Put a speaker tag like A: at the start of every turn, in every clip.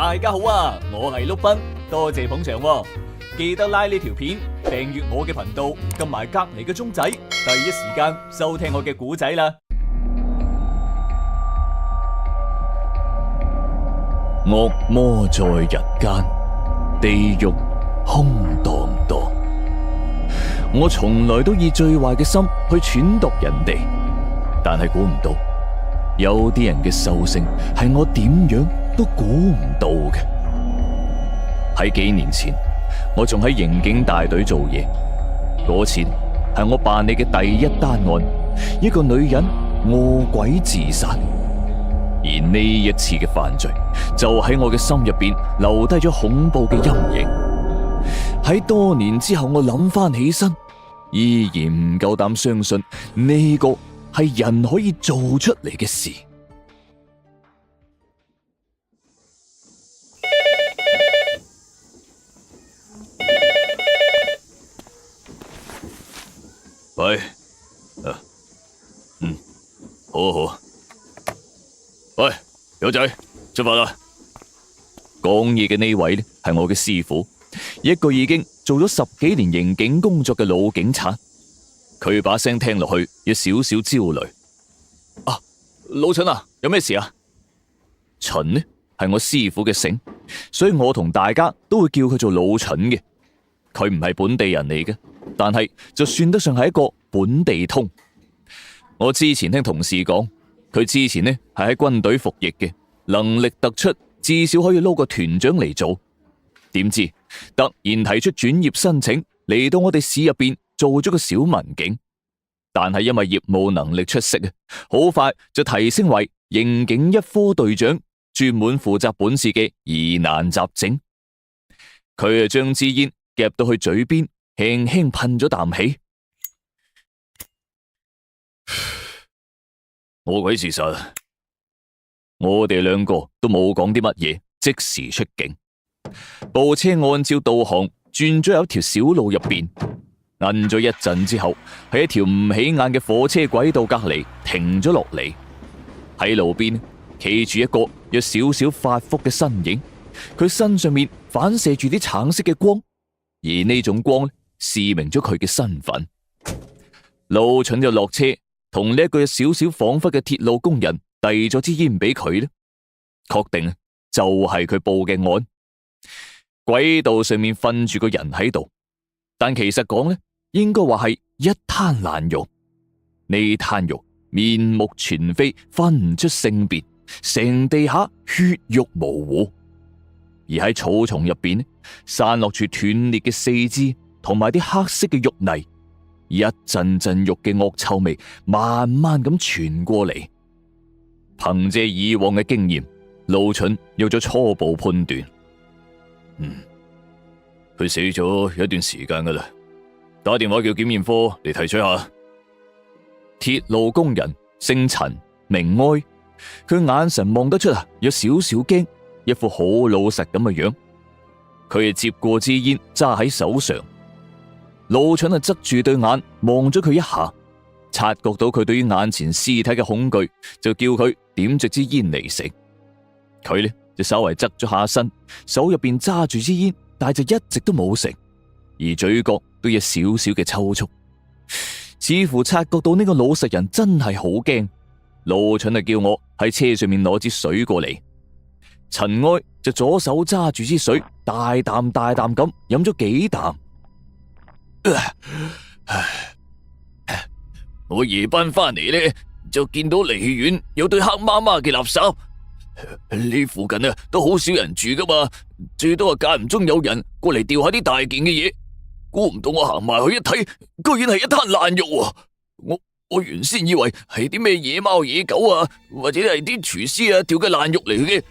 A: 大家好啊，我係碌斌，多謝捧場喎。記得拉呢條片，訂閱我嘅頻道，撳埋隔籬嘅鐘仔，第一時間收聽我嘅故仔啦。惡魔在人間，地獄空蕩蕩。我從來都以最壞嘅心去揣度人哋，但係估唔到，有啲人嘅獸性係我點樣都估唔到嘅。喺幾年前，我仲喺刑警大隊做嘢，嗰次係我辦理嘅第一單案，一個女人餓鬼自殺。而呢一次嘅犯罪，就喺我嘅心入邊留低咗恐怖嘅陰影。喺多年之後，我諗翻起身，依然唔夠膽相信呢個係人可以做出嚟嘅事。喂，好。喂，友仔，出發啦！講嘢嘅呢位呢，係我嘅師傅，一個已經做咗10幾年刑警工作嘅老警察。佢把聲聽落去有少少焦慮。啊，老陳啊，有咩事啊？陳呢係我師傅嘅姓，所以我同大家都會叫佢做老陳嘅。佢唔係本地人嚟嘅，但係就算得上係一個本地通。我之前聽同事講，佢之前呢係喺軍隊服役嘅，能力突出，至少可以撈個團長嚟做。點知突然提出轉業申請，嚟到我哋市入邊做咗個小民警，但係因為業務能力出色啊，好快就提升為刑警一科隊長，專門負責本市嘅疑難雜症。佢啊將支煙夾到去嘴邊，輕輕噴咗啖氣。我鬼事實，我哋兩個都冇講啲乜嘢，即時出警。部車按照導航轉咗有一條小路入邊，摁咗一陣之後，喺一條唔起眼嘅火車軌道隔籬停咗落嚟。喺路邊企住一個有少少發福嘅身影，佢身上面反射住啲橙色嘅光，而呢種光示明咗佢嘅身份。老蠢就落車，同呢一個有少少恍惚嘅鐵路工人遞咗支煙俾佢咧，確定就係佢報嘅案。軌道上面瞓住個人喺度，但其實講咧，應該話係一灘爛肉。呢灘肉面目全非，分唔出性別，成地下血肉模糊。而喺草叢入邊散落住斷裂嘅四肢同埋啲黑色嘅肉泥，一陣陣肉嘅惡臭味慢慢咁傳過嚟。憑借以往嘅經驗，老蠢有咗初步判斷。佢死咗有一段時間噶啦，打電話叫檢驗科嚟提取下。鐵路工人姓陳，名哀，佢眼神望得出有少少驚，一副好老實咁嘅樣。佢接過支煙揸喺手上，老蠢側住對眼望咗佢一下，察覺到佢對於眼前屍體嘅恐懼，就叫佢點咗支煙嚟食。佢呢就稍微側咗下身，手入邊揸住支煙，但係就一直都冇食，而嘴角都有少少嘅抽搐，似乎察覺到呢個老實人真係好驚。老蠢就叫我喺車上面攞支水過嚟。陳哀就左手揸住支水，大啖大啖咁飲咗幾啖。我夜班翻嚟呢，就見到離遠有堆黑麻麻嘅垃圾。呢附近都好少人住噶嘛，最多間唔中有人過嚟掉下啲大件嘅嘢。估唔到我行埋去一睇，居然係一灘爛肉啊！我原先以為係啲咩野貓野狗啊，或者係啲廚師掉嘅爛肉嚟嘅，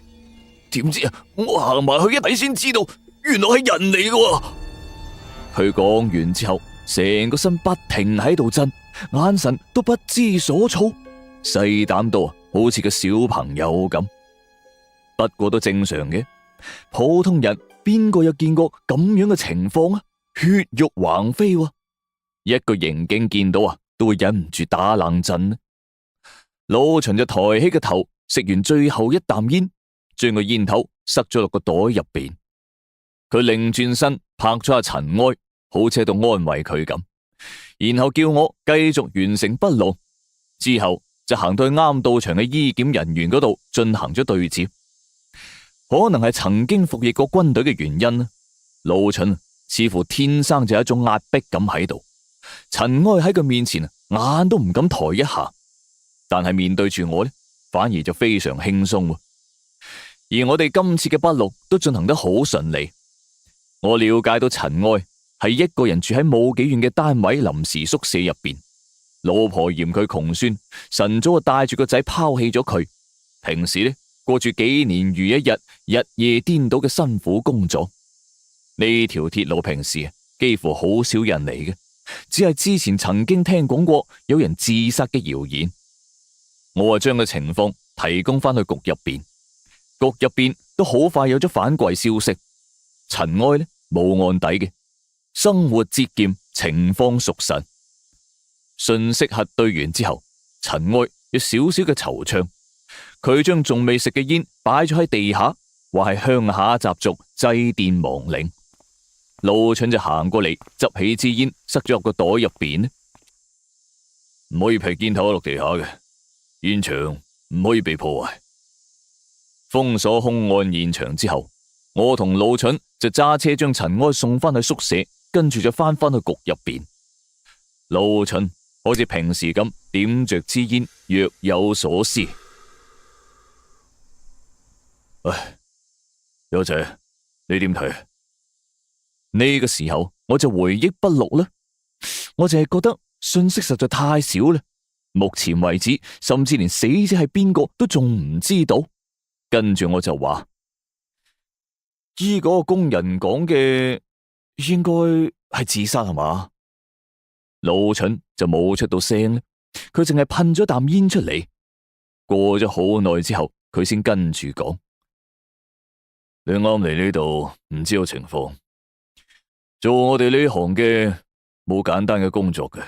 A: 點知我行埋去一睇先知道，原來係人嚟嘅。佢講完之後，成個身不停喺度震，眼神都不知所措，細膽到好似個小朋友咁。不過都正常嘅，普通人邊個有見過咁樣嘅情況啊？血肉橫飛，一個刑警見到都會忍唔住打冷震。老秦就抬起個頭，食完最後一啖煙，將個煙頭塞咗落個袋入邊。佢擰轉身拍咗下塵埃，好似喺度安慰佢咁，然後叫我繼續完成筆錄。之後就行到去啱到場嘅醫檢人員嗰度進行咗對接。可能係曾經服役過軍隊嘅原因啦，老秦似乎天生就有一種壓迫感喺度。塵埃喺佢面前眼都唔敢抬一下，但係面對住我呢，反而就非常輕鬆。而我哋今次嘅筆錄都進行得好順利。我了解到塵埃係一個人住喺冇幾遠嘅單位臨時宿舍入邊，老婆嫌佢窮酸，晨早就帶住個仔拋棄咗佢。平時呢，過住幾年如一日，日夜顛倒嘅辛苦工作。呢條鐵路平時幾乎好少人嚟嘅，只係之前曾經聽講過有人自殺嘅謠言。我將個情況提供翻去局入邊，局入邊都好快有咗反饋消息。塵埃呢冇案底嘅，生活節儉，情況屬實。信息核對完之後，塵埃有少少嘅惆悵，佢將仲未食嘅煙擺咗喺地下，話係鄉下習俗祭奠亡靈。老秦就行過嚟，執起支煙塞咗入個袋入邊。唔可以劈煙頭落地下嘅，現場唔可以被破壞。封鎖凶案現場之後，我同老秦就揸車將塵埃送翻去宿舍，跟住就翻去局入邊。老秦好似平時咁點着支煙，若有所思。唉，友仔，你點睇？呢個時候我就回憶筆錄啦，我淨係覺得信息實在太少啦。目前為止，甚至連死者係邊個都仲唔知道。跟住我就話：依嗰個工人講嘅應該係自殺係嘛？老秦就冇出到聲咧，佢淨係噴咗啖煙出嚟。過咗好耐之後，佢先跟住講：你啱嚟呢度唔知道情況。做我哋呢行嘅冇簡單嘅工作嘅。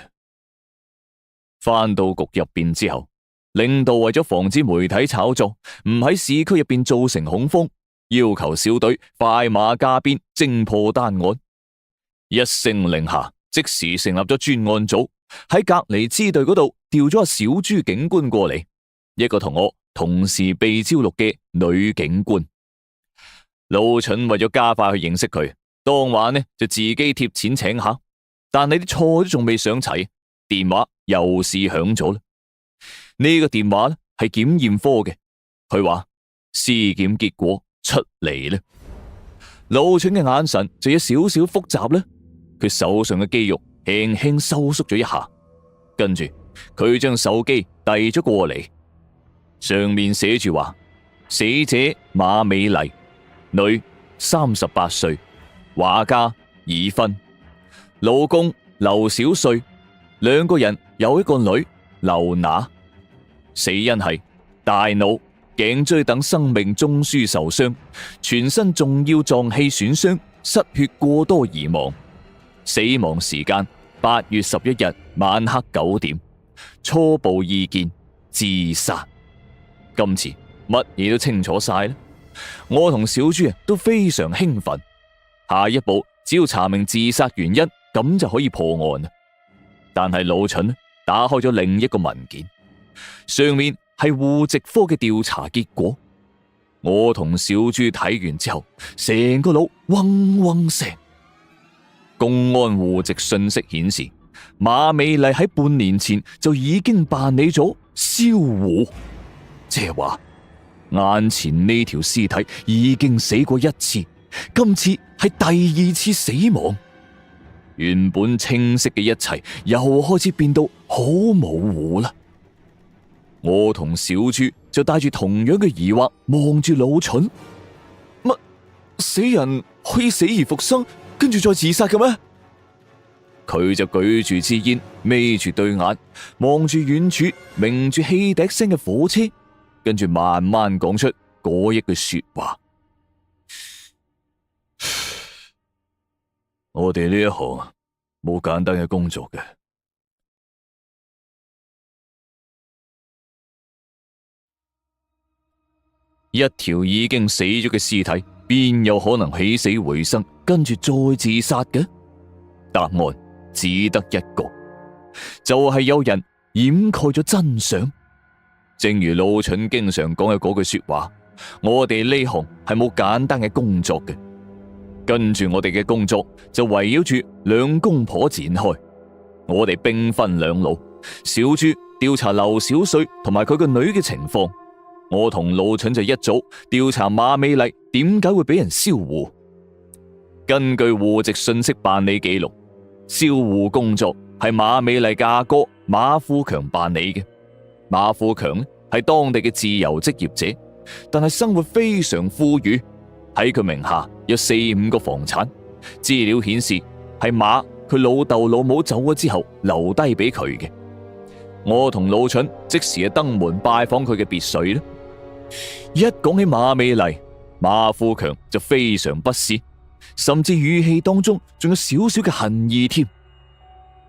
A: 翻到局入邊之後，領導為咗防止媒體炒作，唔喺市區入邊造成恐慌，要求小隊快馬加鞭偵破單案。一聲令下，即時成立咗專案組，喺隔離支隊嗰度調咗阿小朱警官過嚟，一個同我同時被招錄嘅女警官。老秦為咗加快去認識佢，當晚呢就自己貼錢請客，但係啲菜都仲未上齊，電話又試響咗啦。呢個電話呢係檢驗科嘅，佢話屍檢結果出嚟啦。老秦嘅眼神就有少少複雜啦，佢手上嘅肌肉輕輕收縮咗一下，跟住佢將手機遞咗過嚟，上面寫住話：死者馬美麗，女，38歲。畫家，已婚，老公劉小帥，兩個人有一個女劉娜，死因係大腦、頸椎等生命中樞受傷，全身重要臟器損傷，失血過多而亡。死亡時間8月11日晚黑9點，初步意見自殺。今次乜嘢都清楚晒啦，我同小朱都非常興奮。下一步只要查明自殺原因，咁就可以破案啦。但係老秦打開咗另一個文件，上面係戶籍科嘅調查結果。我同小朱睇完之後，成個腦嗡嗡聲。公安戶籍信息顯示，馬美麗喺半年前就已經辦理咗銷戶，即係話眼前呢條屍體已經死過一次。今次係第二次死亡，原本清晰嘅一切又開始變到好模糊啦。我同小朱就帶住同樣嘅疑惑望住老秦，乜死人可以死而復生，跟住再自殺嘅咩？佢就舉住支煙，眯住對眼，望住遠處鳴住汽笛聲嘅火車，跟住慢慢講出嗰一句說話。我哋呢一行冇簡單嘅工作嘅。一條已經死咗嘅屍體，邊有可能起死回生，跟住再自殺嘅？答案只得一個，就係有人掩蓋咗真相。正如老蠢經常講嘅嗰句說話，我哋呢行係冇簡單嘅工作嘅，跟住我哋嘅工作就圍繞住兩公婆展開。我哋兵分兩路，小豬調查劉小穗同埋佢個女嘅情況，我同老蠢就一組調查馬美麗點解會俾人銷戶。根據戶籍信息辦理記錄，銷戶工作係馬美麗嘅阿哥馬富強辦理嘅。馬富強係當地嘅自由職業者，但係生活非常富裕，喺佢名下有4-5個房產。資料顯示係馬佢老豆老母走咗之後留低俾佢嘅。我同老蠢即時係登門拜訪佢嘅別墅啦。一講起馬美麗，馬富強就非常不屑，甚至語氣當中仲有少少嘅恨意添。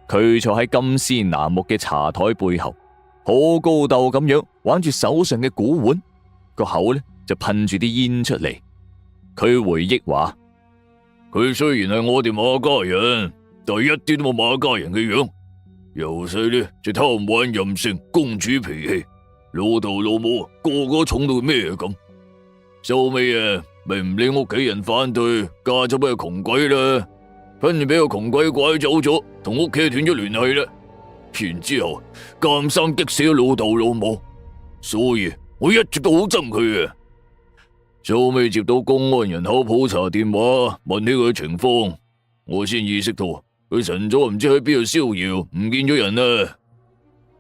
A: 佢坐喺金絲楠木嘅茶台背後，好高竇咁樣玩住手上嘅古玩，個口呢就噴住啲煙出嚟。佢回憶話：佢雖然係我哋馬家人，但係一啲都冇馬家人嘅樣。由細呢就貪玩任性，公主脾氣，老豆老母個個寵到咩咁。收尾啊，咪唔理屋企人反對，嫁咗俾個窮鬼啦。跟住俾個窮鬼拐走咗，同屋企斷咗聯繫啦。然之後監生激死咗老豆老母，所以我一直都好憎佢啊。收尾接到公安人口普查電話，問起佢嘅情況，我先意識到佢晨早唔知喺邊度逍遙，唔見咗人啦。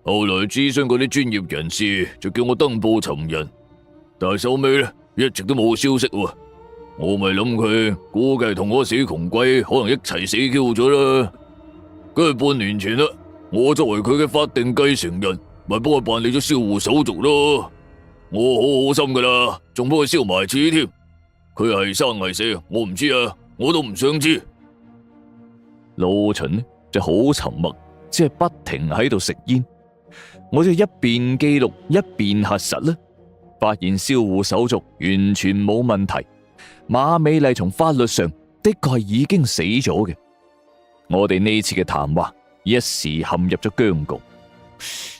A: 後來諮詢嗰啲專業人士，就叫我登報尋人，但係收尾呢，一直都冇消息喎。我咪諗佢估計同我死窮鬼可能一齊死 Q 咗啦。跟住半年前啦，我作為佢嘅法定繼承人，咪幫佢辦理咗銷戶手續咯。我好好心噶啦，仲幫佢燒埋紙添。佢係生係死，我唔知啊，我都唔想知。老秦呢就好沉默，只係不停喺度食煙。我就一邊記錄一邊核實啦，發現銷戶手續完全冇問題。馬美麗從法律上的確係已經死咗嘅。我哋呢次嘅談話一時陷入咗僵局，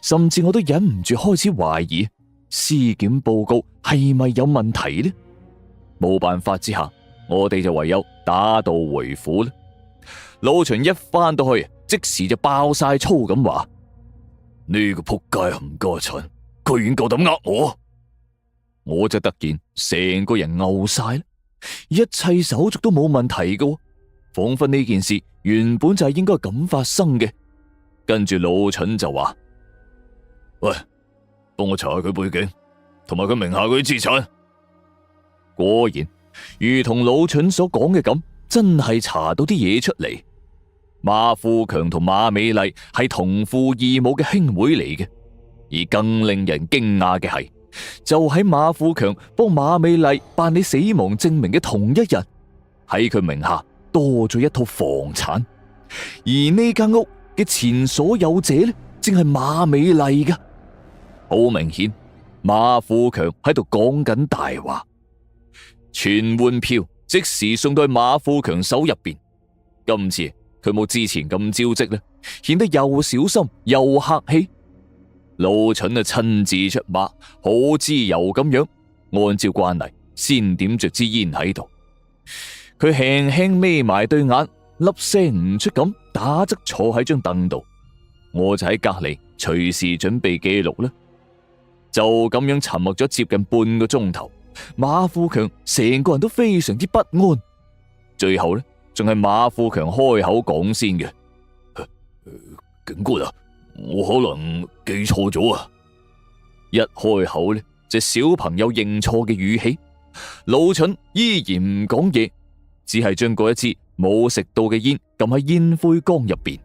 A: 甚至我都忍唔住開始懷疑屍檢報告係咪有問題呢？冇辦法之下，我哋就唯有打道回府啦。老秦一返到去，即時就爆晒粗咁話：呢個仆街冚家鏟，居然夠膽呃我！我就突然成個人嘔晒啦，一切手續都冇問題嘅，仿佛呢件事原本就係應該咁發生嘅。跟住老秦就話：喂，幫我查下佢背景，同埋佢名下嗰啲資產。果然，如同老秦所講嘅咁，真係查到啲嘢出嚟。馬富強同馬美麗係同父異母嘅兄妹嚟嘅，而更令人驚訝嘅係，就喺馬富強幫馬美麗辦理死亡證明嘅同一日，喺佢名下多咗一套房產，而呢間屋嘅前所有者呢，正係馬美麗噶。好明顯，馬富強喺度講緊大話。傳喚票即時送到去馬富強手入邊，今次佢冇之前咁招積啦，顯得又小心又客氣。老秦啊，親自出馬，好自由咁樣，按照慣例先點着支煙喺度。佢輕輕眯埋對眼，粒聲唔出咁打側坐喺張凳度，我就喺隔籬隨時準備記錄啦。就咁樣沉默咗接近半個鐘頭，馬富強成個人都非常之不安。最後呢，仲係馬富強開口講先嘅：警官啊，我可能記錯咗啊！一開口呢，就小朋友認錯嘅語氣。老秦依然唔講嘢，只係將嗰一支冇食到嘅煙撳喺煙灰缸入邊。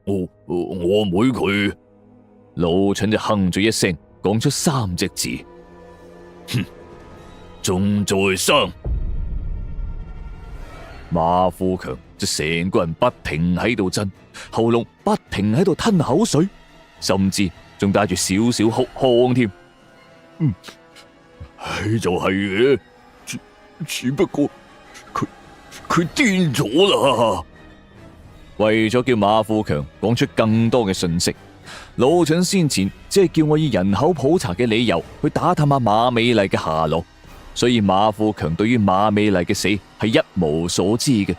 A: 我妹佢，老秦就哼咗一聲，講出3隻字：哼，仲在生。馬富強就成個人不停喺度震，喉嚨不停喺度吞口水，甚至仲帶住少少哭腔添。
B: 係就係嘅，只不過佢癲咗啦。
A: 為咗叫馬富強講出更多嘅信息，老陳先前只係叫我以人口普查嘅理由去打探下馬美麗嘅下落，所以馬富強對於馬美麗嘅死係一無所知嘅。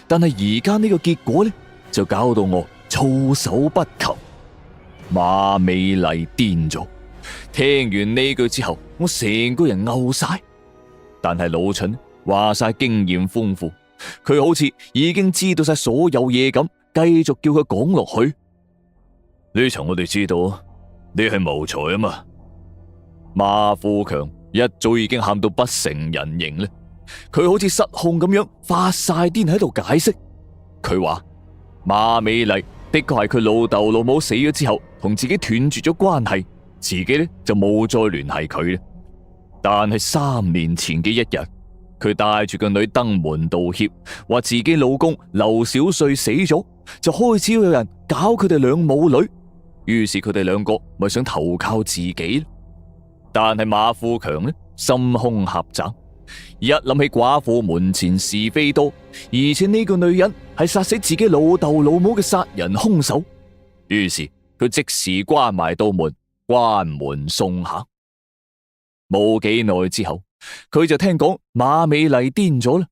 A: 但係而家呢個結果呢，就搞到我措手不及。馬美麗癲咗，聽完呢句之後，我成個人嘔晒。但係老陳話晒經驗豐富，佢好似已經知道晒所有嘢咁，繼續叫佢講落去。
B: 呢層我哋知道，你係謀財啊嘛。
A: 馬富強一早已經喊到不成人形啦，佢好似失控咁樣發晒癲喺度解釋。佢話馬美麗的確係佢老豆老母死咗之後同自己斷絕咗關係，自己呢就冇再聯繫佢啦。但係3年前嘅一日，佢帶住個女登門道歉，話自己老公劉小帥死咗，就開始有人搞佢哋兩母女，於是佢哋兩個咪想投靠自己。但係馬富強呢，心胸狹窄，一諗起寡婦門前是非多，而且呢個女人係殺死自己老豆老母嘅殺人兇手，於是佢即時關埋道門，關門送客。冇幾耐之後，佢就聽講馬美麗癲咗啦，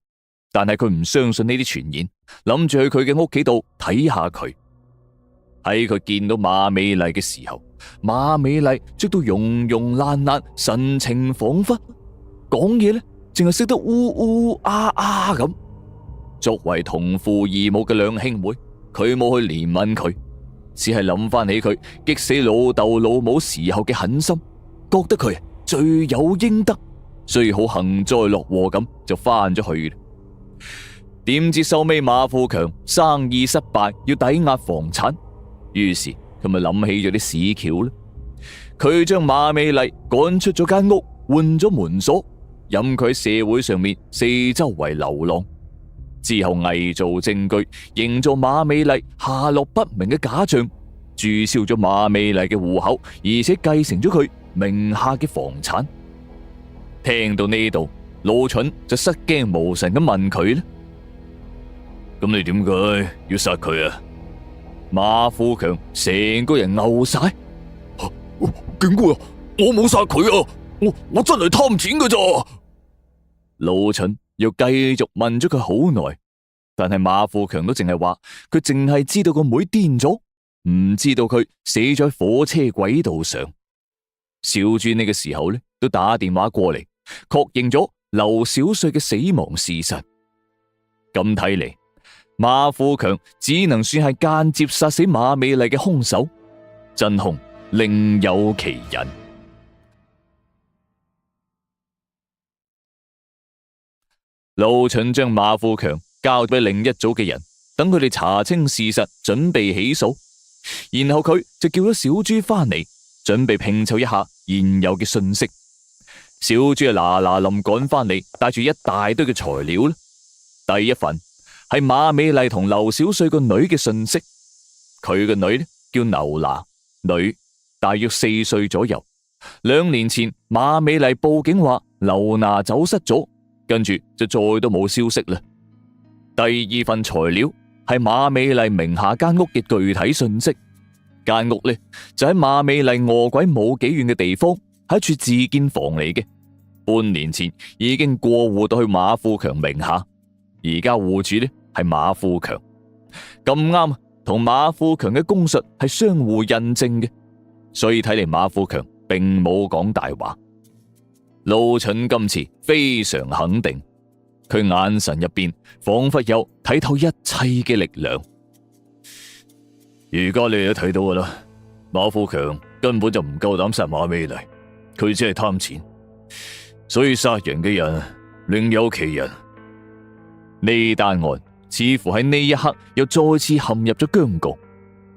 A: 但係佢唔相信呢啲傳言，諗住去佢嘅屋企度睇下佢。喺佢見到馬美麗嘅時候，馬美麗着到融融爛爛，神情恍惚，講嘢呢淨係識得嗚嗚啊啊咁。作為同父異母嘅兩兄妹，佢冇去憐憫佢，只係諗翻起佢激死老豆老母時候嘅狠心，覺得佢罪有應得，所以好幸災樂禍咁就翻咗去啦。點知收尾馬富強生意失敗，要抵押房產，於是佢咪諗起咗啲屎橋啦。佢將馬美麗趕出咗間屋，換咗門鎖，任佢喺社會上面四周圍流浪，之後偽造證據，營造馬美麗下落不明嘅假象，註銷咗馬美麗嘅戶口，而且繼承咗佢名下嘅房產。聽到呢度，老蠢就失驚無神咁問佢咧：
B: 咁你點解要殺佢啊？
A: 馬富強成個人嘔晒。
B: 警官啊，我冇殺佢啊，我真係貪錢噶咋。
A: 老蠢又繼續問咗佢好耐，但係馬富強都淨係話佢淨係知道個妹癲咗，唔知道佢死咗喺火車軌道上。小朱呢個時候呢都打電話過嚟，確認咗劉小帥嘅死亡事實。咁睇嚟，馬富強只能算係間接殺死馬美麗嘅兇手，真兇另有其人。老陳將馬富強交俾另一組嘅人，等佢哋查清事實，準備起訴。然後佢就叫咗小朱翻嚟，準備拼湊一下現有嘅信息。小朱嗱嗱臨趕翻嚟，帶住一大堆嘅材料啦。第一份係馬美麗同劉小帥個女嘅信息，佢個女呢叫劉娜，女大約4歲左右。2年前馬美麗報警話劉娜走失咗，跟住就再都冇消息啦。第二份材料係馬美麗名下間屋嘅具體信息，間屋呢就喺馬美麗臥軌冇幾遠嘅地方，係一處自建房嚟嘅，半年前已經過戶到去馬富強名下，而家戶主呢係馬富強，咁啱同馬富強嘅供述係相互印證嘅，所以睇嚟馬富強並冇講大話。老陳今次非常肯定，佢眼神入邊仿佛有睇透一切嘅力量。
B: 而家你都睇到噶啦，馬富強根本就唔夠膽殺馬美麗，佢只係貪錢，所以殺人嘅人另有其人。
A: 呢單案似乎喺呢一刻又再次陷入咗僵局，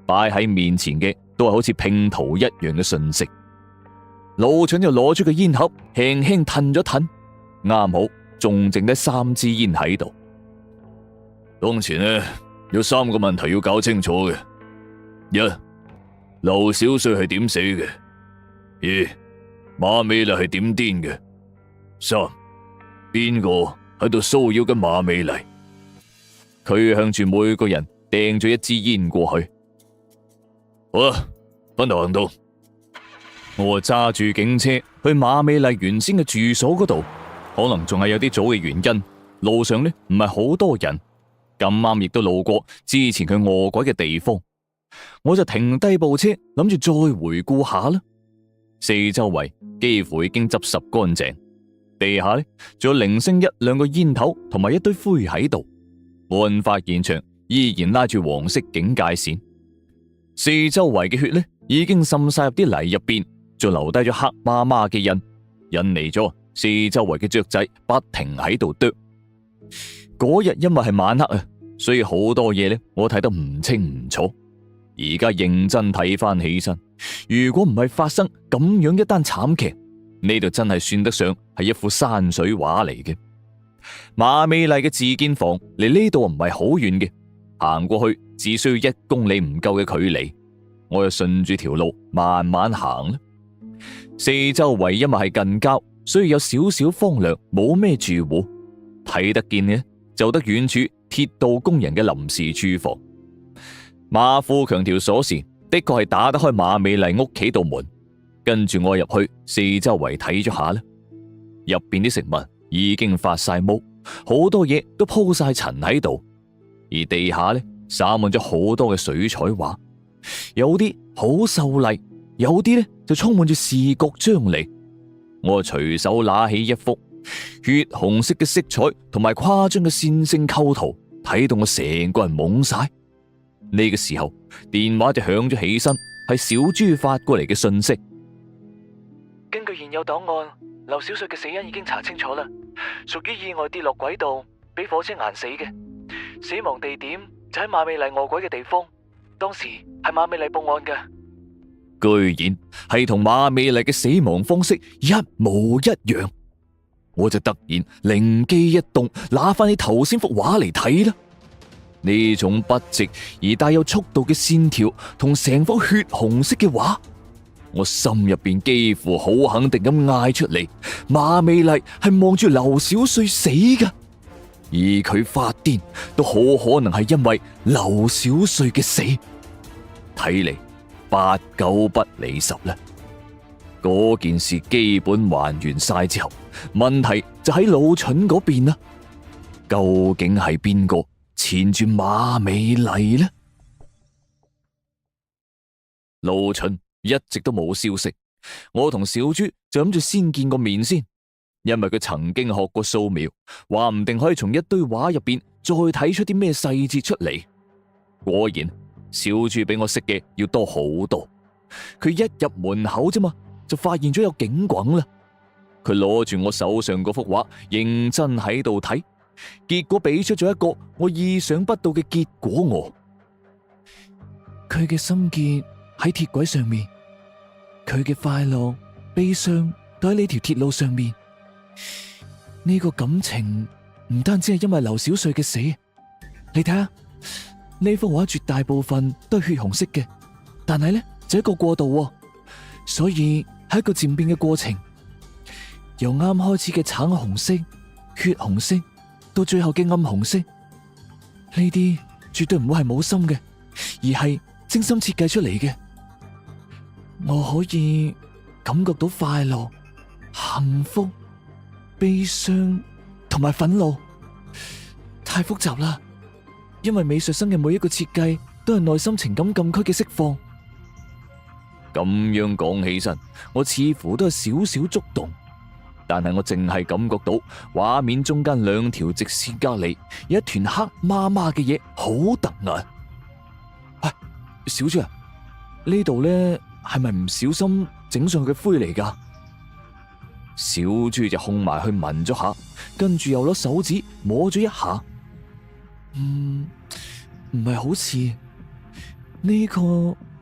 A: 擺喺面前嘅都係好似拼圖一樣嘅信息。老陳就攞出個煙盒，輕輕褪咗褪，啱好仲剩低3支煙喺度。
B: 當前呢有3個問題要搞清楚嘅：一、劉小帥係點死嘅；二、馬美麗係點癲嘅；三，邊個喺度騷擾緊馬美麗？
A: 佢向住每個人掟咗一支煙過去。
B: 好啦，分頭行動。
A: 我揸住警車去馬美麗原先嘅住所嗰度，可能仲係有啲早嘅原因。路上呢唔係好多人，咁啱亦都路過之前佢臥軌嘅地方，我就停低部車，諗住再回顧下啦。四周圍幾乎已經執拾乾淨，地下呢仲有零星一兩個煙頭同埋一堆灰喺度。案發現場依然拉住黃色警戒線，四周圍嘅血呢已經滲晒入啲泥入邊，仲留低咗黑麻麻嘅印，引嚟咗四周圍嘅雀仔不停喺度啄。嗰日因為係晚黑啊，所以好多嘢呢我睇得唔清唔楚。而家認真睇翻起身，如果唔係發生咁樣一單慘劇，呢度真係算得上係一幅山水畫嚟嘅。馬美麗嘅自建房離呢度唔係好遠嘅，行過去只需要1公里唔夠嘅距離。我又順住條路慢慢行啦。四周圍因為係近郊，所以有少少荒涼，冇咩住戶。睇得見呢，就得遠處鐵道工人嘅臨時住房。馬富強條鎖匙的確係打得開馬美麗屋企道門，跟住我入去四周圍睇咗下啦。入邊啲食物已經發晒毛，好多嘢都鋪晒塵喺度，而地下呢灑滿咗好多嘅水彩畫，有啲好秀麗，有啲呢就充滿住視覺張力。我隨手拿起一幅血紅色嘅色彩同埋誇張嘅線性構圖，睇到我成個人懵晒。呢個時候電話就響咗起身，係小豬發過嚟嘅信息。
C: 根據現有檔案，劉小瑞嘅死因已經查清楚啦，屬於意外跌落軌道，俾火車壓死嘅。死亡地點就喺馬美麗臥軌嘅地方，當時係馬美麗報案嘅。
A: 居然係同馬美麗嘅死亡方式一模一樣，我就突然靈機一動，拿翻你頭先幅畫嚟睇啦。呢種筆直而帶有速度嘅線條，同成幅血紅色嘅畫，我心入邊幾乎好肯定咁嗌出嚟：馬美麗係望住劉小瑞死噶，而佢發癲都好可能係因為劉小瑞嘅死。睇嚟8、9不離10啦。嗰件事基本還原晒之後，問題就喺老蠢嗰邊啦。究竟係邊個纏住馬美麗呢？老蠢一直都冇消息，我同小豬就諗住先見個面先，因為佢曾經學過素描，話唔定可以從一堆畫入邊再睇出啲咩細節出嚟。果然，小豬比我識嘅要多好多。佢一入門口啫嘛，就發現咗有警棍啦。佢攞住我手上嗰幅畫，認真喺度睇，結果俾出咗一個我意想不到嘅結果。佢嘅心結喺鐵軌上面，佢嘅快樂、悲傷都喺呢條鐵路上面。呢個感情唔單止係因為劉小瑞嘅死，你睇下呢幅畫絕大部分都係血紅色嘅，但係呢就一個過渡，所以係一個漸變嘅過程，由啱開始嘅橙紅色、血紅色到最後嘅暗紅色，呢啲絕對唔會係冇心嘅，而係精心設計出嚟嘅。我可以感覺到快樂、幸福、悲傷同埋憤怒，太複雜啦。因為美術生嘅每一個設計都係內心情感禁區嘅釋放。咁樣講起身，我似乎都係少少觸動，但係我淨係感覺到畫面中間2條直線隔籬有一團黑麻麻嘅嘢，好突眼。喂，小豬啊，呢度咧係咪唔小心整上去嘅灰嚟噶？小豬就控埋去聞咗下，跟住又攞手指摸咗一下。唔係好似呢個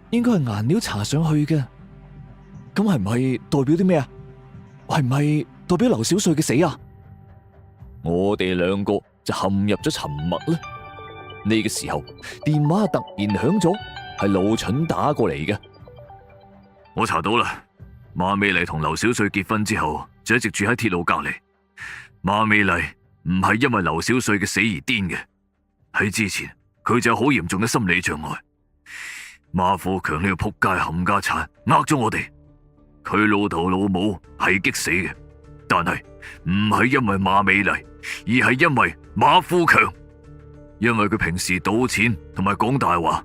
A: 應該係顏料搽上去嘅，咁係唔係代表啲咩啊？係唔係代表劉小瑞嘅死啊？我哋2個就陷入咗沉默啦。呢個時候電話突然響咗，係老蠢打過嚟嘅。
B: 我查到啦，馬美麗同劉小瑞結婚之後就一直住喺鐵路隔籬，馬美麗唔係因為劉小帥嘅死而癲嘅，喺之前佢就有好嚴重嘅心理障礙。馬富強呢個仆街冚家鏟呃咗我哋，佢老豆老母係激死嘅，但係唔係因為馬美麗，而係因為馬富強，因為佢平時賭錢同埋講大話，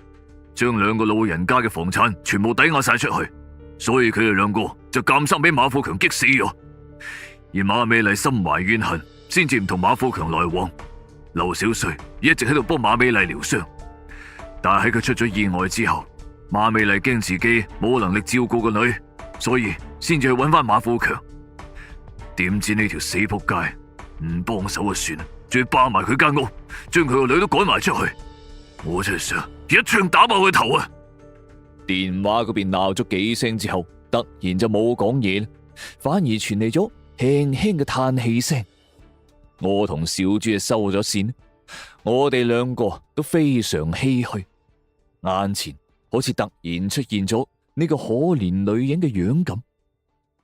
B: 將兩個老人家嘅房產全部抵押晒出去，所以佢哋兩個就監生俾馬富強激死咗。而馬美麗心懷怨恨，先至唔同馬富強來往。劉小帥一直喺度幫馬美麗療傷，但係喺佢出咗意外之後，馬美麗驚自己冇能力照顧個女，所以先至去揾翻馬富強。點知呢條死仆街唔幫手就算，仲要霸埋佢間屋，將佢個女都趕埋出去。我真係想一槍打爆佢頭啊！
A: 電話嗰邊鬧咗幾聲之後，突然就冇講嘢啦，反而傳嚟咗輕輕嘅嘆氣聲。我同小豬就收咗線，我哋兩個都非常唏噓，眼前好似突然出現咗呢個可憐女人嘅樣咁。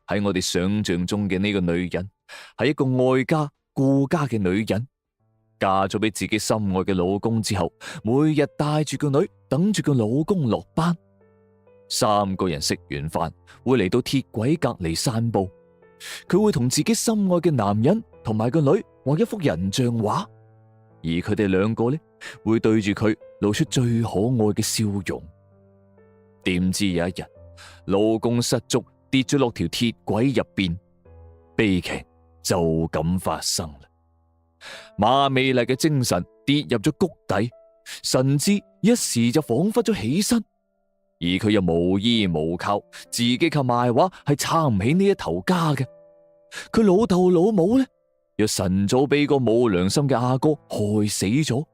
A: 喺我哋想象中嘅呢個女人係一個愛家顧家嘅女人，嫁咗俾自己心愛嘅老公之後，每日帶住個女等住個老公落班，三個人食完飯會嚟到鐵軌隔籬散步。佢會同自己心愛嘅男人同埋個女畫一幅人像畫，而佢哋兩個呢會對住佢露出最可愛嘅笑容。點知有一日，老公失足跌咗落條鐵軌入邊，悲劇就咁發生啦。馬美麗嘅精神跌入咗谷底，神志一時就恍惚咗起身，而佢又無依無靠，自己靠賣畫係撐唔起呢一頭家嘅。佢老豆老母呢，又晨早俾個冇良心嘅阿哥害死咗，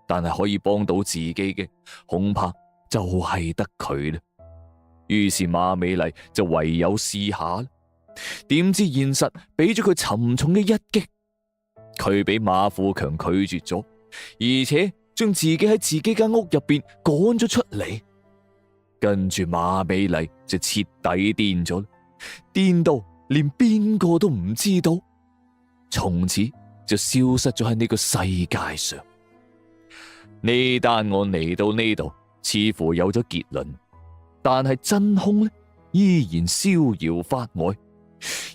A: 但係可以幫到自己嘅，恐怕就係得佢啦。於是馬美麗就唯有試下啦。點知現實俾咗佢沉重嘅一擊，佢俾馬富強拒絕咗，而且將自己喺自己間屋入邊趕咗出嚟。跟住馬美麗就徹底癲咗，癲到連邊個都唔知道，從此就消失咗喺呢個世界上。呢單案嚟到呢度，似乎有咗結論，但係真兇呢依然逍遙法外。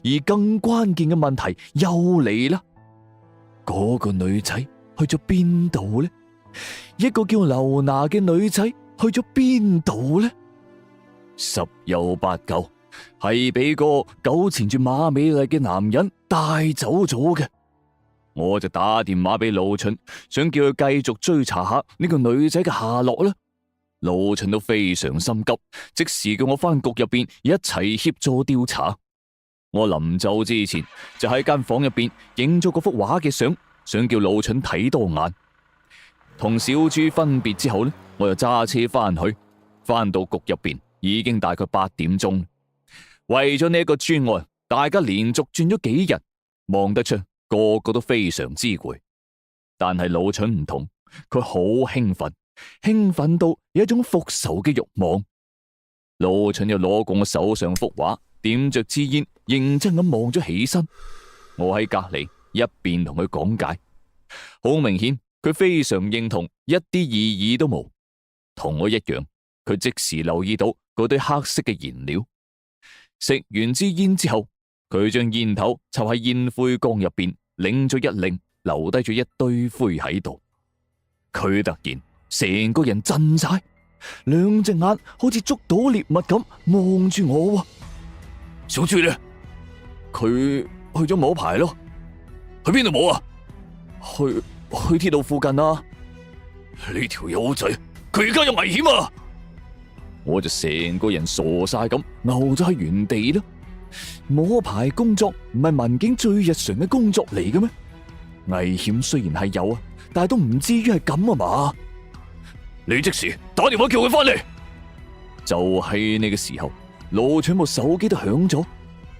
A: 而更關鍵嘅問題又嚟啦，嗰個女仔去咗邊度呢？一個叫劉娜嘅女仔去咗邊度呢？十有八九係俾個糾纏住馬美麗嘅男人帶走咗嘅。我就打電話俾老秦，想叫佢繼續追查下呢個女仔嘅下落啦。老秦都非常心急，即時叫我翻局入邊一齊協助調查。我臨走之前就喺間房入邊影咗嗰幅畫嘅相，想叫老秦睇多眼。同小豬分別之後呢，我又揸車翻去，翻到局入邊已經大概8點鐘。為咗呢一個專案，大家連續轉咗幾日，望得出個個都非常之攰。但係老秦唔同，佢好興奮，興奮到有一種復仇嘅慾望。老秦又攞過我手上幅畫，點着支煙，認真咁望咗起身。我喺隔籬一邊同佢講解，好明顯佢非常認同，一啲異議都冇。同我一樣，佢即時留意到嗰堆黑色嘅燃料。食完支煙之後，佢將煙頭插喺煙灰缸入邊，擰咗一擰，留低咗一堆灰喺度。佢突然成個人震晒，兩隻眼好似捉到獵物咁望住我。小豬呢？佢去咗摸牌咯。去邊度摸啊？去鐵路附近啊。呢條友仔，佢而家有危險啊！我就成個人傻晒咁，牛咗喺原地啦。摸牌工作唔係民警最日常嘅工作嚟嘅咩？危險雖然係有啊，但係都唔至於係咁啊嘛。你即時打電話叫佢翻嚟。就喺呢個時候，老秦部手機都響咗，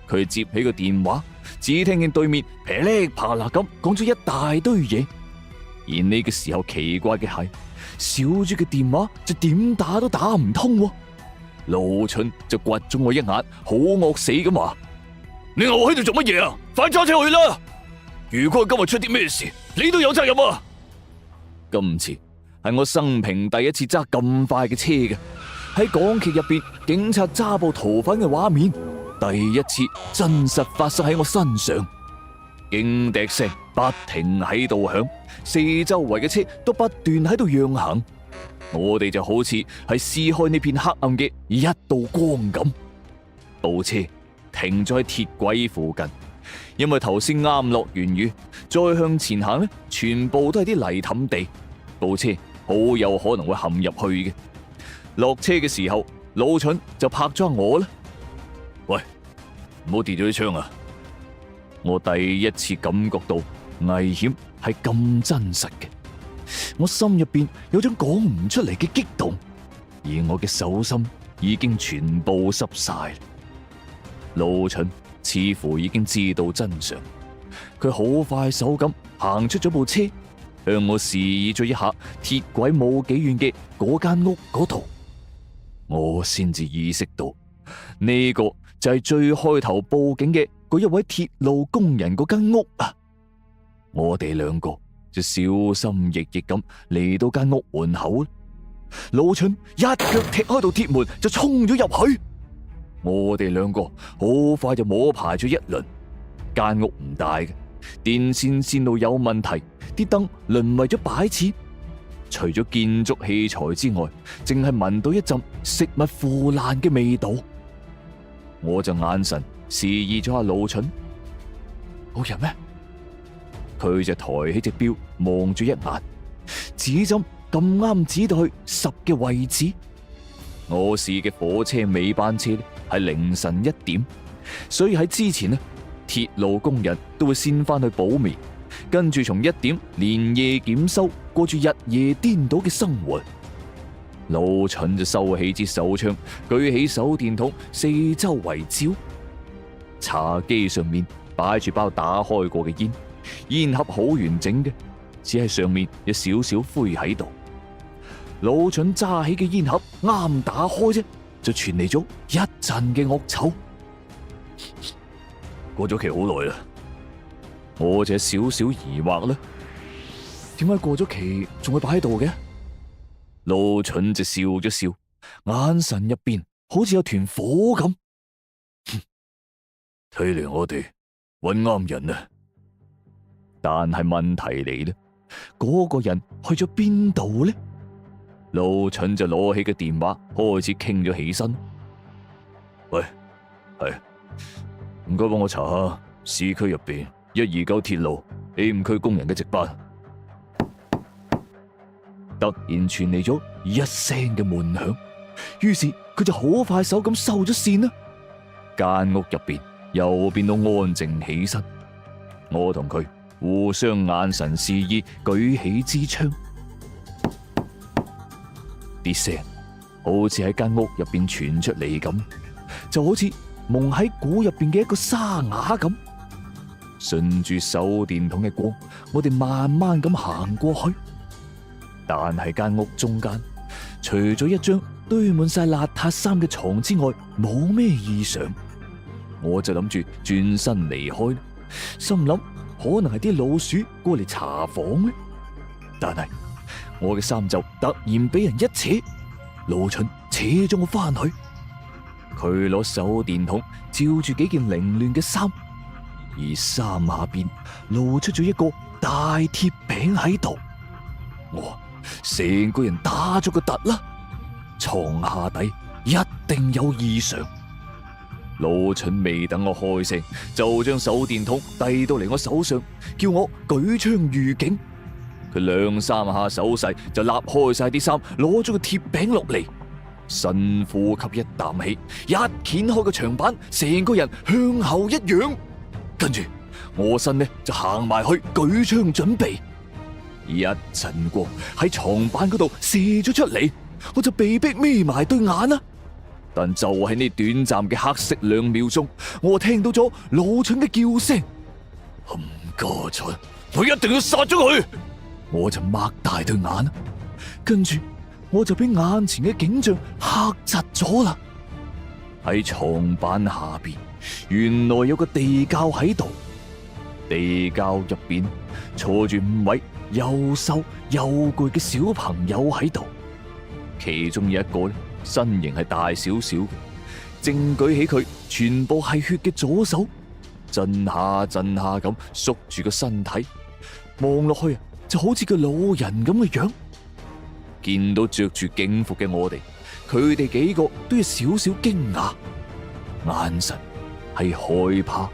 A: 佢接起個電話，只聽見對面噼里啪啦咁講咗一大堆嘢。而呢個時候奇怪嘅係，小豬嘅電話就點打都打唔通。老秦就掘咗我一眼，好惡死咁話：你我喺度做乜嘢啊？快揸車去啦！如果今日出啲咩事，你都有責任啊！今次係我生平第一次揸咁快嘅車嘅，喺港劇入邊警察揸捕逃犯嘅畫面，第一次真實發生喺我身上。警笛聲不停喺度響，四周圍嘅車都不斷喺度讓行，我哋就好似係撕開呢片黑暗嘅一道光咁。部車停咗喺鐵軌附近，因為頭先啱落完雨，再向前行呢，全部都係啲泥凼地，部車好有可能會陷入去嘅。落車嘅時候，老蠢就拍咗下我啦。喂，唔好跌咗啲槍啊！我第一次感覺到危險係咁真實嘅，我心入邊有種講唔出嚟嘅激動，而我嘅手心已經全部濕晒。老蠢似乎已經知道真相，佢好快手咁行出咗部車，向我示意咗一下鐵軌冇幾遠嘅嗰間屋嗰度，我先至意識到呢個就係最開頭報警嘅嗰一位鐵路工人嗰間屋啊！我哋兩個就小心翼翼咁嚟到間屋門口，老蠢一腳踢開道鐵門就衝咗入去。我哋兩個好快就摸排咗一輪，間屋唔大嘅，電線線路有問題，啲燈淪為咗擺設，除咗建築器材之外，淨係聞到一陣食物腐爛嘅味道。我就眼神示意咗下老蠢，冇人咩？佢就抬起隻錶望咗一眼，指針咁啱指到去10嘅位置。我市嘅火車尾班車係凌晨1點，所以喺之前呢，鐵路工人都會先翻去補眠，跟住從1點連夜檢修，過住日夜顛倒嘅生活。老蠢就收起支手槍，舉起手電筒，四周圍照。茶几上面擺住包打開過嘅煙，煙盒好完整嘅，只係上面有少少灰喺度。老蠢揸起嘅煙盒啱打開啫，就傳嚟咗一陣嘅惡臭。過咗期好耐啦，我就少少疑惑啦，點解過咗期仲會擺喺度嘅？老蠢就笑咗笑，眼神入邊好似有團火咁。睇嚟我哋搵啱人啦，但係問題嚟啦，嗰個人去咗邊度呢？老蠢就攞起個電話開始傾咗起身。喂，係，唔該幫我查下市區入邊129鐵路 A5 區工人嘅值班。突然傳嚟咗一聲嘅門響，於是佢就好快手咁收咗線啦。間屋入邊又變到安靜起身，我同佢互相眼神示意，舉起支槍。啲聲好似喺間屋入邊傳出嚟咁，就好似蒙喺鼓入邊嘅一個沙啞咁。順住手電筒嘅光，我哋慢慢咁行過去。但係間屋中間，除咗一張堆滿晒邋遢衫嘅床之外，冇咩異常。我就諗住轉身離開，心諗可能係啲老鼠過嚟查房呢。但係我嘅衫袖突然俾人一扯，老蠢扯咗我翻去。佢攞手電筒照住幾件凌亂嘅衫，而衫下邊露出咗一個大鐵餅喺度。我成個人打咗個突啦，床下底一定有異常。老蠢未等我開聲，就將手電筒遞到嚟我手上，叫我舉槍預警。佢兩三下手勢就立開晒啲衫，攞咗個鐵餅落嚟，深呼吸一啖氣，一掀開個牆板，成個人向後一仰，跟住我身呢就行埋去舉槍準備。一陣光喺床板嗰度射咗出嚟，我就被逼眯埋對眼啦。但就喺呢短暫嘅黑色2秒鐘，我聽到咗老蠢嘅叫聲：冚家鏟，我一定要殺咗佢！我就擘大對眼，跟住我就俾眼前嘅景象嚇窒咗啦。喺床板下邊，原來有個地窖喺度。地窖入邊坐住5位又瘦又攰嘅小朋友喺度，其中有一個呢，身形係大少少嘅，正舉起佢全部係血嘅左手，震下震下咁縮住個身體，望落去就好似個老人咁嘅樣。見到着住警服嘅我哋，佢哋幾個都有少少驚訝，眼神係害怕、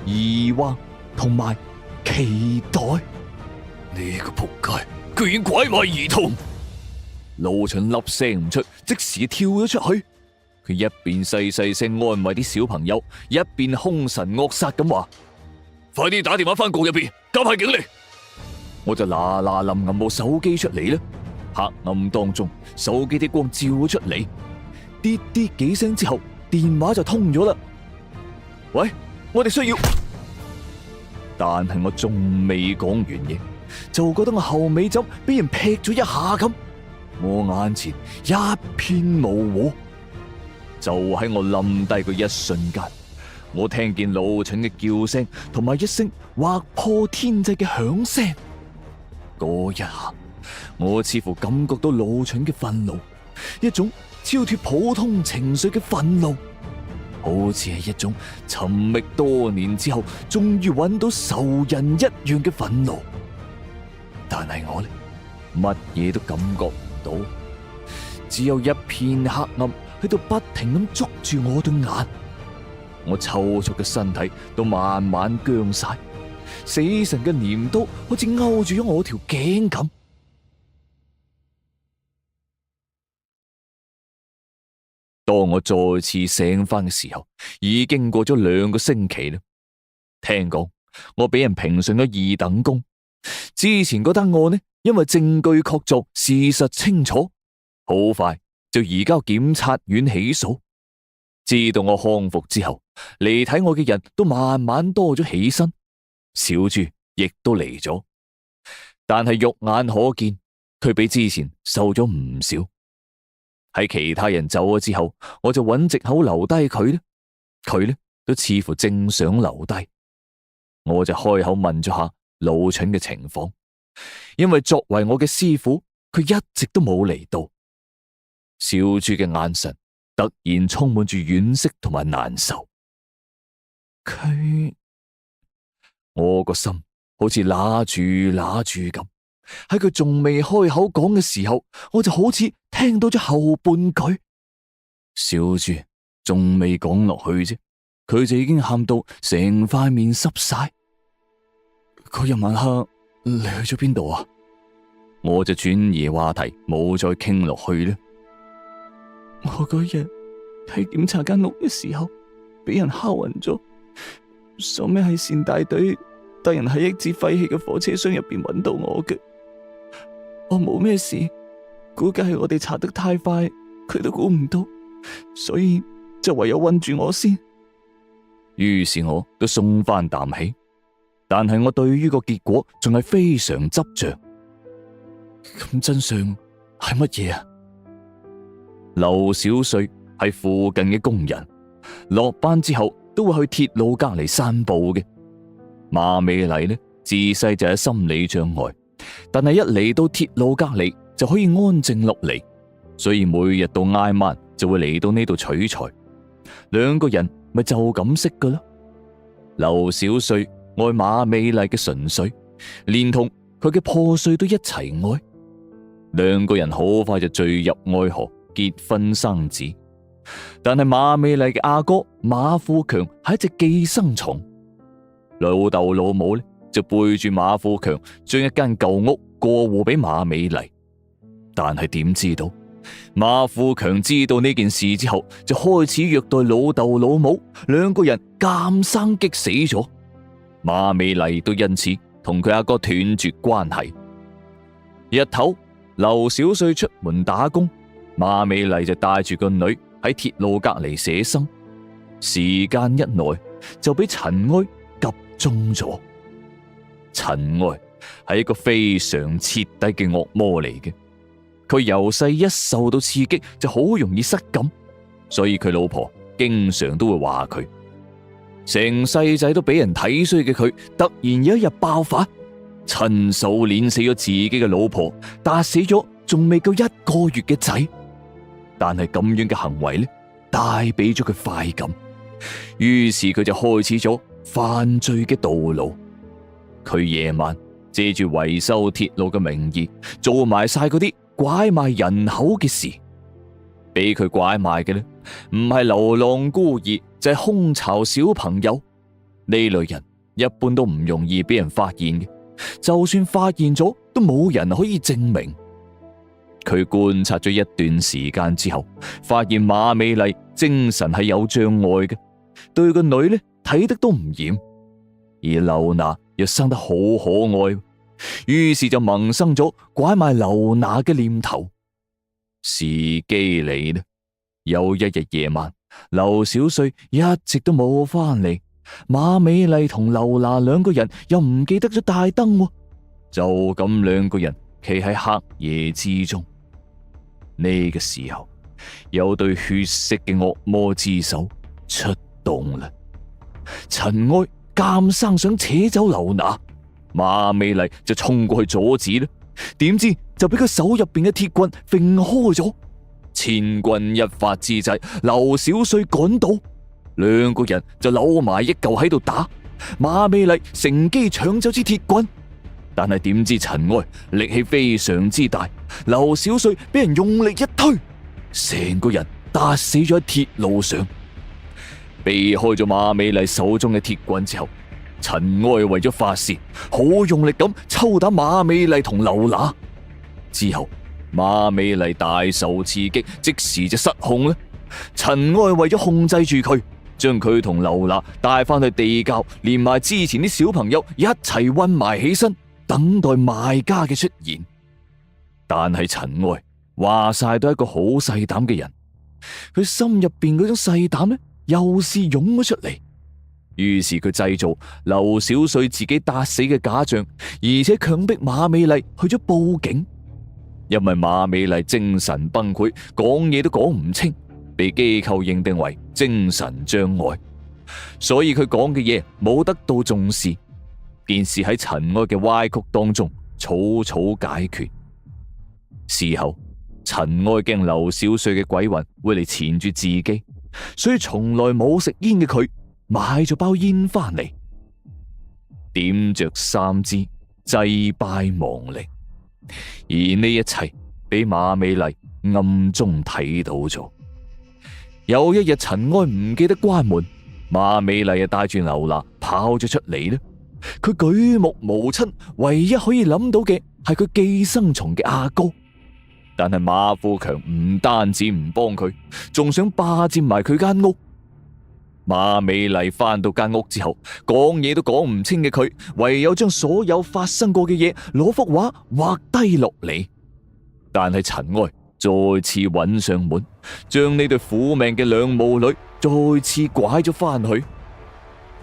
A: 疑惑同埋期待。
B: 呢個仆街居然拐賣兒童！
A: 盧循粒聲唔出，即時跳咗出去。佢一邊細細聲安慰啲小朋友，一邊兇神惡煞咁話：
B: 快啲打電話翻局入邊，交派警力！
A: 我就嗱嗱臨撳部手機出嚟啦。黑暗當中，手機啲光照咗出嚟，滴滴幾聲之後，電話就通咗啦。喂，我哋需要……但係我仲未講完嘢，就覺得我後尾枕俾人劈咗一下咁，我眼前一片模糊。就喺我冧低嘅一瞬間，我聽見盧循嘅叫聲同埋一聲劃破天際嘅響聲。嗰一下，我似乎感覺到盧循嘅憤怒，一種超脫普通情緒嘅憤怒，好似係一種尋覓多年之後終於揾到仇人一樣嘅憤怒。但係我呢，乜嘢都感覺唔到，只有一片黑暗喺度不停咁捉住我對眼，我抽搐嘅身體都慢慢僵晒，死神嘅鐮刀好似勾住咗我條頸咁。當我再次醒翻嘅時候，已經過咗2個星期啦。聽講我俾人評上咗2等功。之前嗰單案呢，因為證據確鑿，事實清楚，好快就移交檢察院起訴。知道我康復之後，嚟睇我嘅人都慢慢多咗起身，小豬亦都嚟咗，但係肉眼可見佢比之前瘦咗唔少。喺其他人走咗之後，我就揾藉口留低佢呢，佢呢都似乎正想留低，我就開口問咗下盧循嘅情況，因為作為我嘅師傅，佢一直都冇嚟到。小豬嘅眼神突然充滿住惋惜同埋難受，我個心好似揦住咁，喺佢仲未開口講嘅時候，我就好似聽到咗後半句。小豬仲未講落去啫，佢就已經喊到成塊面濕晒。嗰日晚黑你去咗邊度啊？我就轉移話題，冇再傾落去啦。我嗰日喺檢查間屋嘅時候，俾人敲暈咗，收尾係善大隊帶人喺一支廢棄嘅火車廂入邊揾到我嘅。我冇咩事，估計係我哋查得太快，佢都估唔到，所以就唯有韞住我先。於是我都鬆翻啖氣，但係我對於個結果仲係非常執着。咁真相係乜嘢啊？劉小帥係附近嘅工人，落班之後都會去鐵路隔籬散步嘅。馬美麗呢，自細就有心理障礙，但係一嚟到鐵路隔籬就可以安靜落嚟，所以每日到挨晚就會嚟到呢度取材。2個人咪就咁識噶啦。劉小帥愛馬美麗嘅純粹，連同佢嘅破碎都一齊愛。2個人好快就墜入愛河，結婚生子。但係馬美麗嘅阿哥馬富強係一隻寄生蟲，老豆老母呢就背住馬富強將一間舊屋過戶俾馬美麗。但係點知道馬富強知道呢件事之後，就開始虐待老豆老母，2個人監生激死咗。馬美麗都因此同佢阿哥斷絕關係。日頭劉小帥出門打工，馬美麗就帶住個女喺鐵路隔籬寫生。時間一耐就俾塵埃及中咗。塵埃係一個非常徹底嘅惡魔嚟嘅，佢由細一受到刺激就好容易失感，所以佢老婆經常都會話佢。成世仔都俾人睇衰嘅佢，突然有一日爆發，親手碾死咗自己嘅老婆，打死咗仲未夠1個月嘅仔。但係咁樣嘅行為呢，帶俾咗佢快感，於是佢就開始咗犯罪嘅道路。佢夜晚借住維修鐵路嘅名義，做埋晒嗰啲拐賣人口嘅事。俾佢拐賣嘅呢，唔係流浪孤兒，就係空巢小朋友。呢類人一般都唔容易俾人發現嘅，就算發現咗，都冇人可以證明。佢觀察咗一段時間之後，發現馬美麗精神係有障礙嘅，對個女呢睇得都唔嚴，而劉娜又生得好可愛，於是就萌生咗拐賣劉娜嘅念頭。時機嚟啦，有一日夜晚，劉小帥一直都冇翻嚟，馬美麗同劉娜兩個人又唔記得咗帶燈，就咁兩個人企喺黑夜之中。呢個時候，有對血色嘅惡魔之手出動啦。陳愛監生想扯走劉娜，馬美麗就衝過去阻止啦，點知就俾佢手入邊嘅鐵棍揈開咗。千鈞一髮之際，劉小帥趕到，兩個人就扭埋一嚿喺度打。馬美麗乘機搶走支鐵棍，但係點知陳愛力氣非常之大，劉小帥俾人用力一推，成個人打死咗喺鐵路上。避開咗馬美麗手中嘅鐵棍之後，陳愛為咗發洩，好用力咁抽打馬美麗同劉娜。之後馬美麗大受刺激，即時就失控啦。陳愛為咗控制住佢，將佢同劉娜帶翻去地窖，連埋之前啲小朋友一齊韞埋起身，等待賣家嘅出現。但係陳愛話晒都係一個好細膽嘅人，佢心入邊嗰種細膽呢，又是湧咗出嚟。於是佢製造劉小帥自己打死嘅假象，而且強迫馬美麗去咗報警。因為馬美麗精神崩潰，講嘢都講唔清，被機構認定為精神障礙，所以佢講嘅嘢冇得到重視。件事喺陳愛嘅歪曲當中草草解決。事後陳愛驚劉小帥嘅鬼魂會嚟纏住自己，所以從來冇食煙嘅佢買咗包煙翻嚟，點着3支，祭拜亡靈。而呢一切俾馬美麗暗中睇到咗。有一日陳愛唔記得關門，馬美麗就帶住劉娜跑咗出嚟啦。佢舉目無親，唯一可以諗到嘅係佢寄生蟲嘅阿哥。但係馬富強唔單止唔幫佢，仲想霸佔埋佢間屋。馬美麗翻到間屋之後，講嘢都講唔清嘅佢，唯有將所有發生過嘅嘢攞幅畫畫低落嚟。但係陳愛再次揾上門，將呢對苦命嘅兩母女再次拐咗翻去。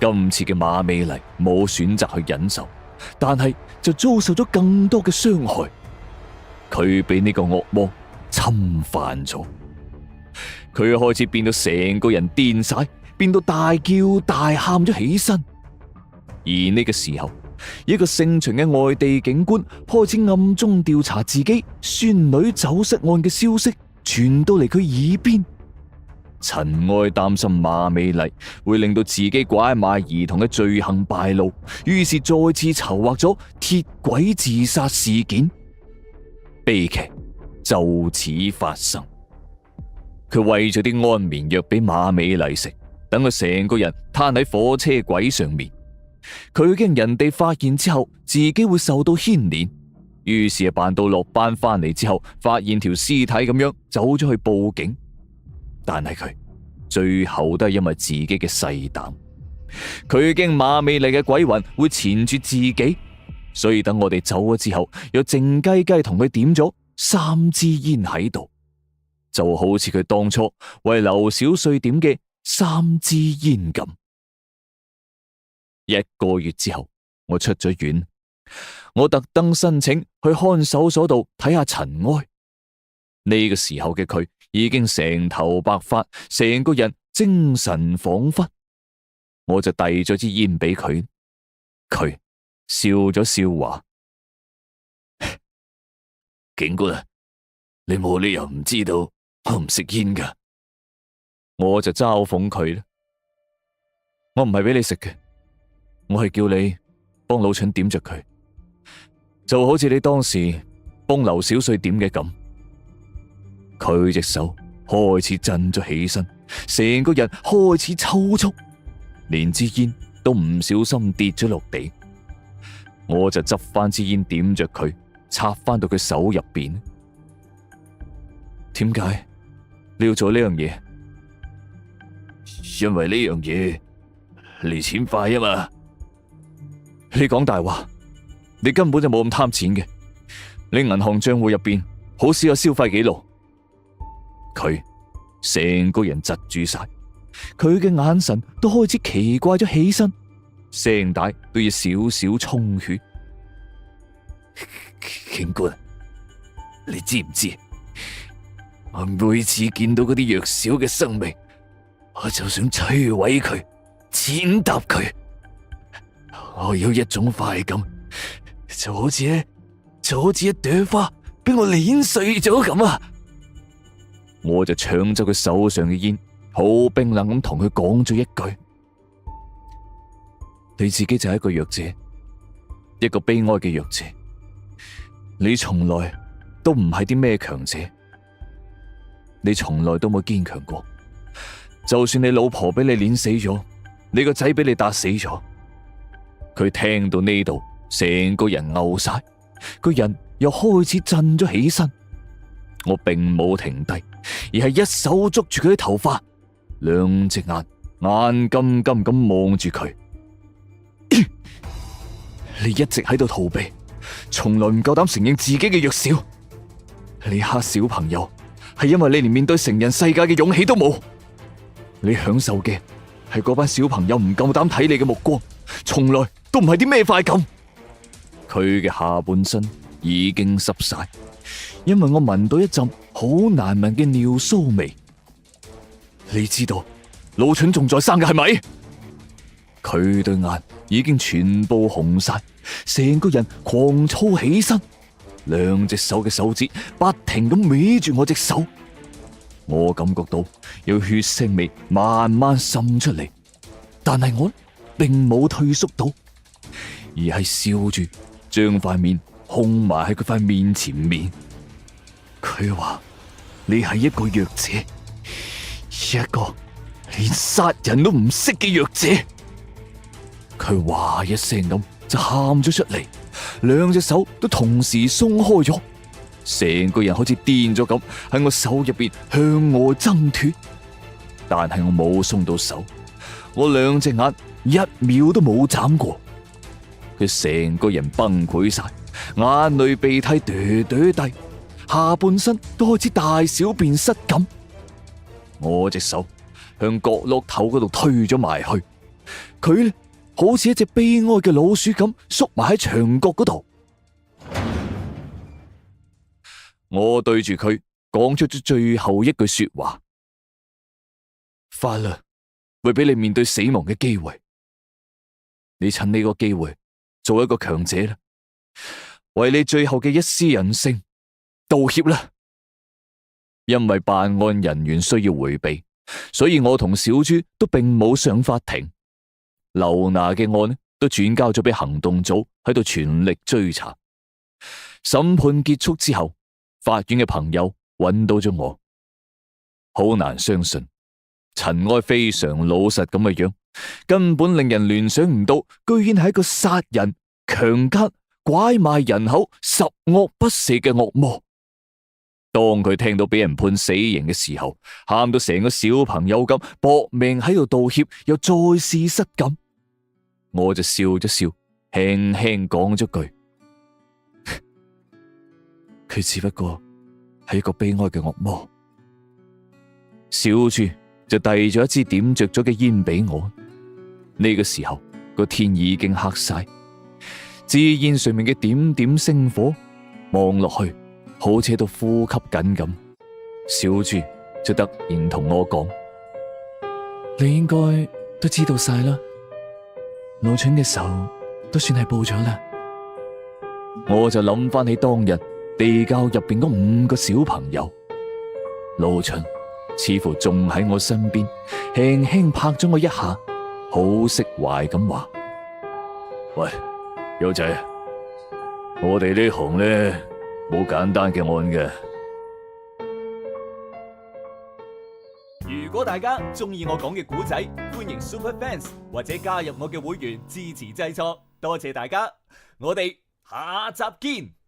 A: 今次嘅馬美麗冇選擇去忍受，但係就遭受咗更多嘅傷害。佢俾呢個惡魔侵犯咗，佢開始變到成個人癲晒，變到大叫大喊咗起身。而呢個時候，一個姓秦嘅外地警官開始暗中調查自己孫女走失案嘅消息，傳到嚟佢耳邊。陳愛擔心馬美麗會令到自己拐賣兒童嘅罪行敗露，於是再次籌劃咗鐵軌自殺事件。悲劇就此發生。佢餵咗啲安眠藥俾馬美麗食，等佢成個人攤喺火車軌上面。佢驚人哋發現之後自己會受到牽連，於是扮到落班翻嚟之後，發現條屍體咁樣走咗去報警。但係佢最後都係因為自己嘅細膽，佢驚馬美麗嘅鬼魂會纏住自己，所以等我哋走咗之後，又靜雞雞同佢點咗3支煙喺度，就好似佢當初為劉小帥點嘅3支煙咁。1個月之後，我出咗院，我特登申請去看守所度睇下陳愛。呢個時候嘅佢已經成頭白髮，成個人精神恍惚。我就遞咗支煙俾佢，佢笑咗笑話：
B: 警官，你冇理由唔知道我唔食煙噶。
A: 我就嘲諷佢啦，我唔係俾你食嘅，我係叫你幫老陳點着佢，就好似你當時幫劉小帥點嘅咁。佢隻手開始震咗起身，成個人開始抽搐，連支煙都唔小心跌咗落地。我就執翻支煙點着佢，插翻到佢手入邊。點解你要做呢樣嘢？
B: 因為呢樣嘢嚟錢快啊嘛。
A: 你講大話，你根本就冇咁貪錢嘅。你銀行賬戶入邊好少有消費記錄。佢成個人窒住晒，佢嘅眼神都開始奇怪咗起身，聲帶都要少少充血。
B: 警官，你知唔知？我每次見到嗰啲弱小嘅生命，我就想摧毀佢，踐踏佢。我有一種快感，就好似一朵花俾我碾碎咗咁啊！
A: 我就搶咗佢手上嘅煙，好冰冷咁同佢講咗一句：你自己就係一個弱者，一個悲哀嘅弱者。你從來都唔係啲咩強者，你從來都冇堅強過。就算你老婆俾你碾死咗，你個仔俾你打死咗，佢聽到呢度，成個人嘔晒，個人又開始震咗起身。我並冇停低，而係一手捉住佢嘅頭髮，兩隻眼金金咁望住佢。你一直喺度逃避，從來唔夠膽承認自己嘅弱小。你嚇小朋友，係因為你連面對成人世界嘅勇氣都冇。你享受嘅係嗰班小朋友唔夠膽睇你嘅目光，從來都唔係啲咩快感。佢嘅下半身已經濕晒，因為我聞到一陣好難聞嘅尿騷味。你知道老蠢仲在生嘅係咪？佢對眼已經全部紅晒，成個人狂躁起身，兩隻手嘅手指不停咁搣住我隻手。我感覺到有血腥味慢慢滲出嚟，但係我並冇退縮到，而係笑住將塊面控埋喺佢塊面前面。佢話：你係一個弱者，一個連殺人都唔識嘅弱者。佢話一聲咁就喊咗出嚟，兩隻手都同時鬆開咗，成個人好似癲咗咁喺我手入邊向外掙脫。但係我冇鬆到手，我兩隻眼一秒都冇眨過。佢成個人崩潰晒，眼淚鼻涕哚哚滴，下半身都開始大小便失禁。我隻手向角落頭嗰度推咗埋去，佢呢好似一隻悲哀嘅老鼠咁縮埋喺牆角嗰度。我對住佢講出咗最後一句說話：法律會俾你面對死亡嘅機會，你趁呢個機會做一個強者啦，為你最後嘅一絲人性道歉啦。因為辦案人員需要回避，所以我同小豬都並冇上法庭。劉娜嘅案都轉交咗俾行動組喺度全力追查。審判結束之後，法院嘅朋友揾到咗我。好難相信，陳愛非常老實咁嘅樣，根本令人聯想唔到，居然係一個殺人、強姦、拐賣人口、十惡不赦嘅惡魔。當佢聽到俾人判死刑嘅時候，喊到成個小朋友咁，搏命喺度道歉，又再試失感。我就笑咗笑，輕輕講咗句：佢只不過係一個悲哀嘅惡魔。小豬就遞咗一支點着咗嘅煙俾我。呢個時候個天已經黑晒，支煙上面嘅點點星火，望落去好似喺度呼吸緊咁。小豬就突然同我講：你應該都知道晒啦，盧蠢嘅仇都算係報咗啦。我就諗翻起當日地窖入邊嗰5個小朋友，盧蠢似乎仲喺我身邊，輕輕拍咗我一下，好釋懷咁話：
B: 喂，友仔，我哋呢行呢，冇簡單嘅案嘅。
D: 如果大家中意我講嘅古仔，歡迎 Super Fans 或者加入我嘅會員支持製作，多謝大家，我哋下集見。